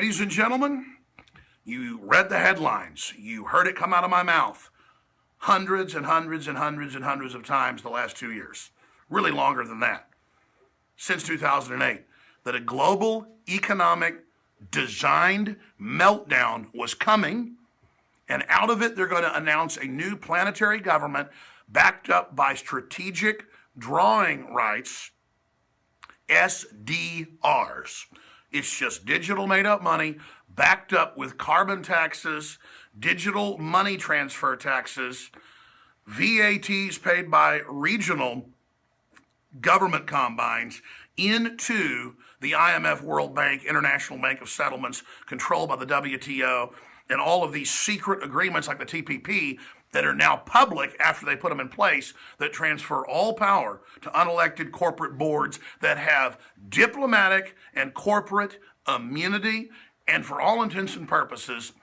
Ladies and gentlemen, you read the headlines. You heard it come out of my mouth hundreds and hundreds and hundreds and hundreds of times the last 2 years. Really longer than that. Since 2008. That a global economic designed meltdown was coming. And out of it, they're going to announce a new planetary government backed up by strategic drawing rights, SDRs. It's just digital made up money backed up with carbon taxes, digital money transfer taxes, VATs paid by regional government combines into the IMF, World Bank, International Bank of Settlements, controlled by the WTO, and all of these secret agreements like the TPP that are now public after they put them in place that transfer all power to unelected corporate boards that have diplomatic and corporate immunity and for all intents and purposes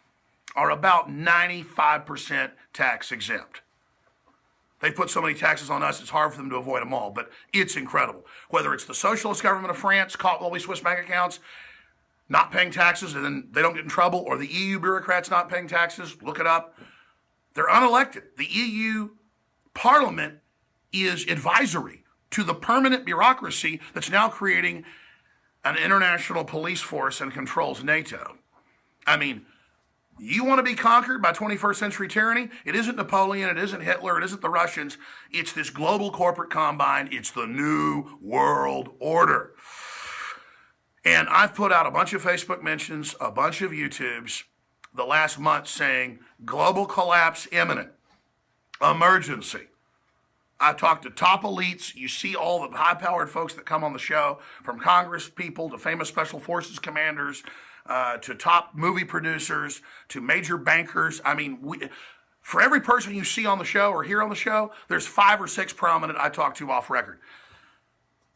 are about 95% tax exempt. They put so many taxes on us, it's hard for them to avoid them all, but it's incredible. Whether it's the socialist government of France, caught all these Swiss bank accounts, not paying taxes and then they don't get in trouble, or the EU bureaucrats not paying taxes, look it up. They're unelected. The EU Parliament is advisory to the permanent bureaucracy that's now creating an international police force and controls NATO. I mean, you want to be conquered by 21st century tyranny? It isn't Napoleon, it isn't Hitler, it isn't the Russians. It's this global corporate combine. It's the new world order. And I've put out a bunch of Facebook mentions, a bunch of YouTubes the last month saying global collapse imminent, emergency. I've talked to top elites. You see all the high-powered folks that come on the show, from Congress people to famous special forces commanders, to top movie producers, to major bankers. I mean, for every person you see on the show or hear on the show, there's 5 or 6 prominent I talked to off record.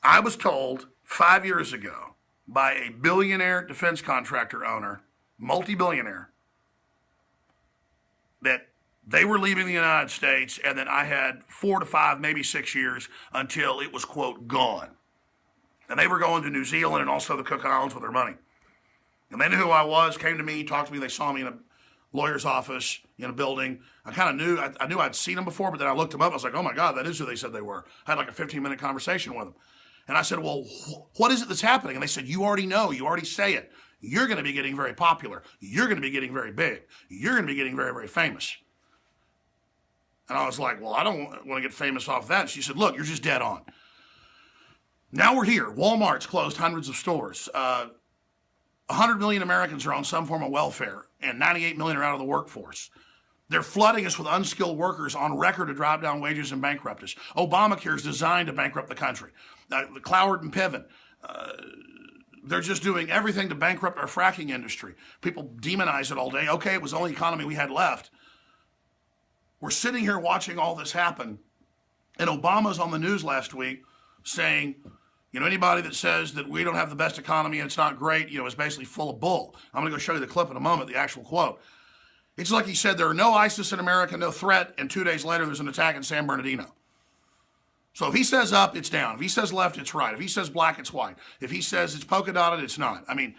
I was told 5 years ago by a billionaire defense contractor owner, multi-billionaire, that they were leaving the United States and that I had 4 to 5, maybe 6 years until it was, quote, gone. And they were going to New Zealand and also the Cook Islands with their money. And they knew who I was, came to me, talked to me. They saw me in a lawyer's office in a building. I kind of knew, I knew I'd seen them before, but then I looked them up. I was like, oh my God, that is who they said they were. I had like a 15-minute conversation with them. And I said, well, what is it that's happening? And they said, you already know, you already say it. You're going to be getting very popular. You're going to be getting very big. You're going to be getting very, very famous. And I was like, well, I don't want to get famous off that. She said, look, you're just dead on. Now we're here. Walmart's closed hundreds of stores. 100 million Americans are on some form of welfare, and 98 million are out of the workforce. They're flooding us with unskilled workers on record to drive down wages and bankrupt us. Obamacare is designed to bankrupt the country. The Cloward and Piven, they're just doing everything to bankrupt our fracking industry. People demonize it all day. Okay, it was the only economy we had left. We're sitting here watching all this happen, and Obama's on the news last week saying, you know, anybody that says that we don't have the best economy and it's not great, you know, is basically full of bull. I'm going to go show you the clip in a moment, the actual quote. It's like he said, there are no ISIS in America, no threat, and 2 days later there's an attack in San Bernardino. So if he says up, it's down. If he says left, it's right. If he says black, it's white. If he says it's polka dotted, it's not. I mean,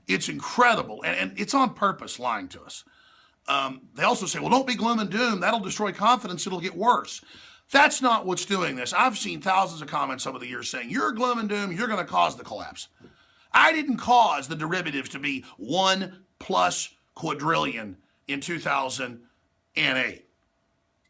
it's incredible, and it's on purpose lying to us. They also say, well, don't be gloom and doom. That'll destroy confidence. It'll get worse. That's not what's doing this. I've seen thousands of comments over the years saying, you're gloom and doom, you're going to cause the collapse. I didn't cause the derivatives to be 1+ quadrillion in 2008.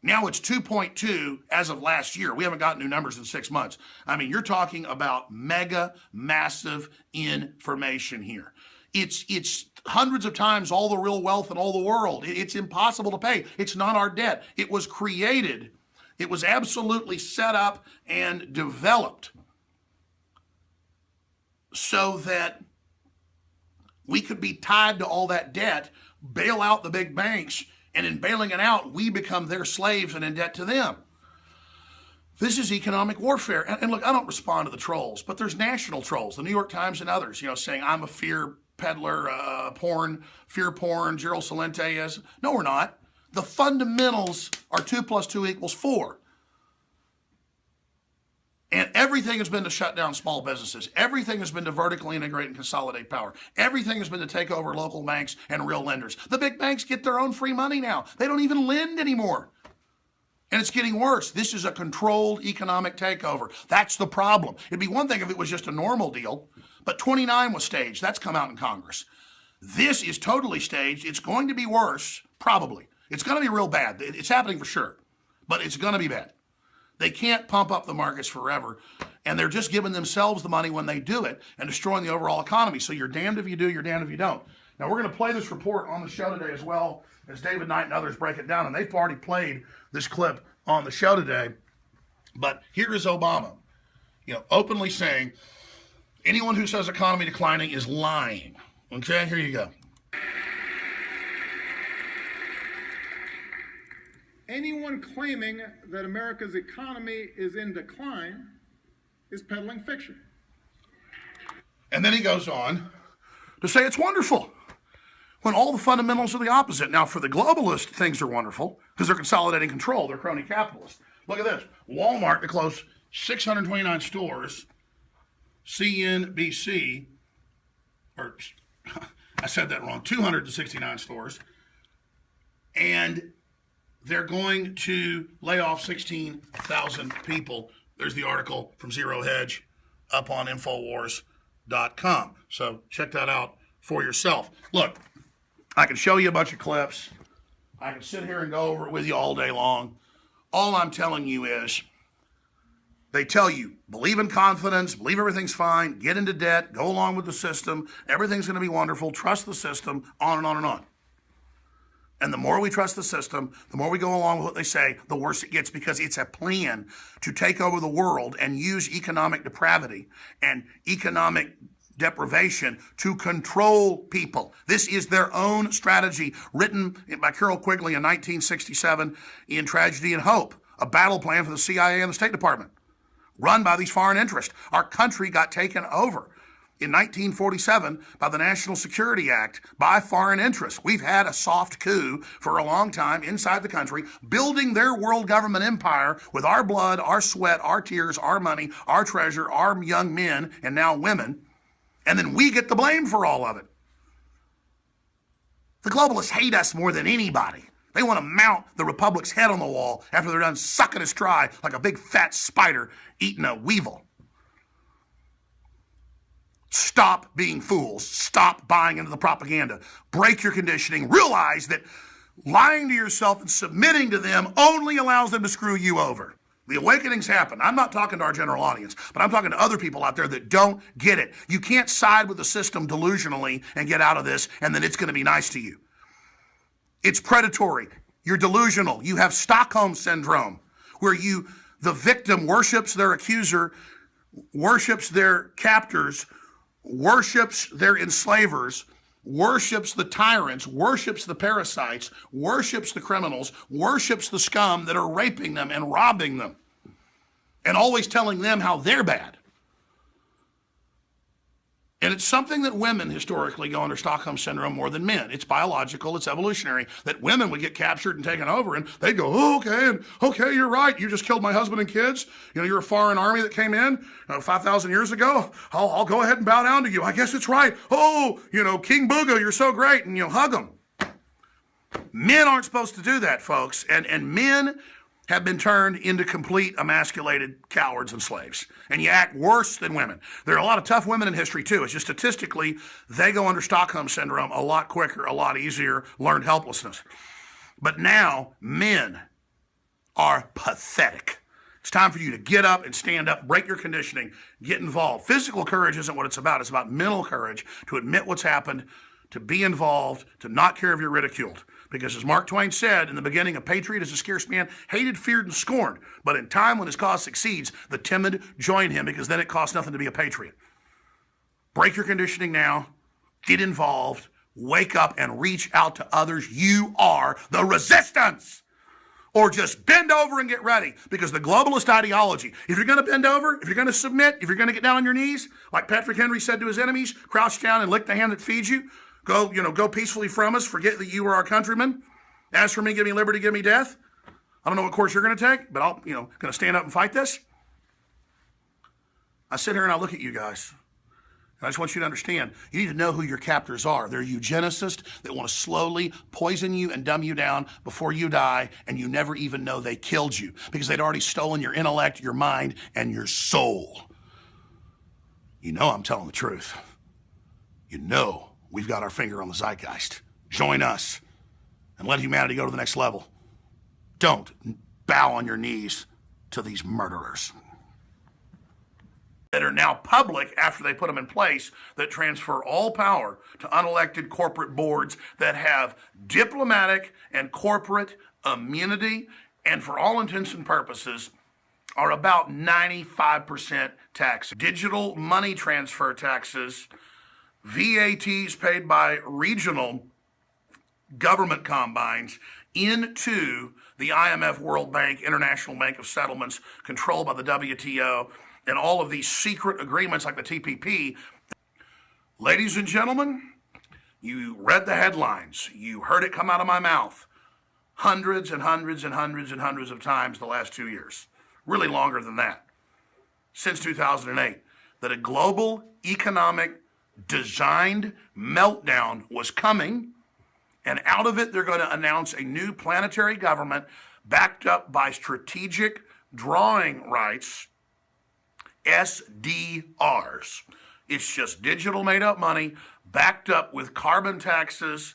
Now it's 2.2 as of last year. We haven't gotten new numbers in 6 months. I mean, you're talking about mega, massive information here. It's hundreds of times all the real wealth in all the world. It's impossible to pay. It's not our debt. It was created. It was absolutely set up and developed so that we could be tied to all that debt, bail out the big banks, and in bailing it out, we become their slaves and in debt to them. This is economic warfare. And look, I don't respond to the trolls, but there's national trolls, the New York Times and others, you know, saying I'm a fear peddler, fear porn, Gerald Celente is. No, we're not. The fundamentals are 2 + 2 = 4. And everything has been to shut down small businesses. Everything has been to vertically integrate and consolidate power. Everything has been to take over local banks and real lenders. The big banks get their own free money now. They don't even lend anymore. And it's getting worse. This is a controlled economic takeover. That's the problem. It'd be one thing if it was just a normal deal, but 29 was staged. That's come out in Congress. This is totally staged. It's going to be worse, probably. It's going to be real bad. It's happening for sure, but it's going to be bad. They can't pump up the markets forever, and they're just giving themselves the money when they do it and destroying the overall economy. So you're damned if you do, you're damned if you don't. Now, we're going to play this report on the show today as well as David Knight and others break it down, and they've already played this clip on the show today. But here is Obama, openly saying, anyone who says economy declining is lying. Okay, here you go. Anyone claiming that America's economy is in decline is peddling fiction. And then he goes on to say it's wonderful when all the fundamentals are the opposite. Now, for the globalist, things are wonderful because they're consolidating control. They're crony capitalists. Look at this. Walmart to close 629 stores. CNBC, or I said that wrong, 269 stores. And they're going to lay off 16,000 people. There's the article from Zero Hedge up on Infowars.com. So check that out for yourself. Look, I can show you a bunch of clips. I can sit here and go over it with you all day long. All I'm telling you is they tell you, believe in confidence, believe everything's fine, get into debt, go along with the system, everything's going to be wonderful, trust the system, on and on and on. And the more we trust the system, the more we go along with what they say, the worse it gets, because it's a plan to take over the world and use economic depravity and economic deprivation to control people. This is their own strategy, written by Carroll Quigley in 1967 in Tragedy and Hope, a battle plan for the CIA and the State Department, run by these foreign interests. Our country got taken over in 1947 by the National Security Act by foreign interests. We've had a soft coup for a long time inside the country, building their world government empire with our blood, our sweat, our tears, our money, our treasure, our young men, and now women. And then we get the blame for all of it. The globalists hate us more than anybody. They want to mount the republic's head on the wall after they're done sucking us dry like a big fat spider eating a weevil. Stop being fools. Stop buying into the propaganda. Break your conditioning. Realize that lying to yourself and submitting to them only allows them to screw you over. The awakenings happen. I'm not talking to our general audience, but I'm talking to other people out there that don't get it. You can't side with the system delusionally and get out of this, and then it's going to be nice to you. It's predatory. You're delusional. You have Stockholm syndrome, where the victim worships their accuser, worships their captors, worships their enslavers, worships the tyrants, worships the parasites, worships the criminals, worships the scum that are raping them and robbing them, and always telling them how they're bad. And it's something that women historically go under Stockholm syndrome more than men. It's biological, it's evolutionary, that women would get captured and taken over, and they'd go, oh, okay, you're right. You just killed my husband and kids. You're a foreign army that came in 5,000 years ago. I'll go ahead and bow down to you. I guess it's right. Oh, King Booga, you're so great, and hug him. Men aren't supposed to do that, folks, and men have been turned into complete emasculated cowards and slaves. And you act worse than women. There are a lot of tough women in history, too. It's just statistically, they go under Stockholm syndrome a lot quicker, a lot easier, learned helplessness. But now, men are pathetic. It's time for you to get up and stand up, break your conditioning, get involved. Physical courage isn't what it's about. It's about mental courage, to admit what's happened, to be involved, to not care if you're ridiculed. Because as Mark Twain said in the beginning, a patriot is a scarce man, hated, feared, and scorned. But in time when his cause succeeds, the timid join him, because then it costs nothing to be a patriot. Break your conditioning now. Get involved. Wake up and reach out to others. You are the resistance. Or just bend over and get ready. Because the globalist ideology, if you're going to bend over, if you're going to submit, if you're going to get down on your knees, like Patrick Henry said to his enemies, crouch down and lick the hand that feeds you. Go peacefully from us. Forget that you are our countrymen. As for me, give me liberty, give me death. I don't know what course you're going to take, but I'll, going to stand up and fight this. I sit here and I look at you guys. And I just want you to understand, you need to know who your captors are. They're eugenicists that want to slowly poison you and dumb you down before you die, and you never even know they killed you because they'd already stolen your intellect, your mind, and your soul. You know I'm telling the truth. You know we've got our finger on the zeitgeist. Join us and let humanity go to the next level. Don't bow on your knees to these murderers that are now public after they put them in place, that transfer all power to unelected corporate boards that have diplomatic and corporate immunity, and for all intents and purposes are about 95% tax. Digital money transfer taxes, VATs paid by regional government combines into the IMF, World Bank, International Bank of Settlements, controlled by the WTO, and all of these secret agreements like the TPP. Ladies and gentlemen, you read the headlines. You heard it come out of my mouth hundreds and hundreds and hundreds and hundreds of times the last 2 years. Really longer than that. Since 2008. That a global economic designed meltdown was coming, and out of it they're going to announce a new planetary government backed up by strategic drawing rights, SDRs. It's just digital made up money backed up with carbon taxes,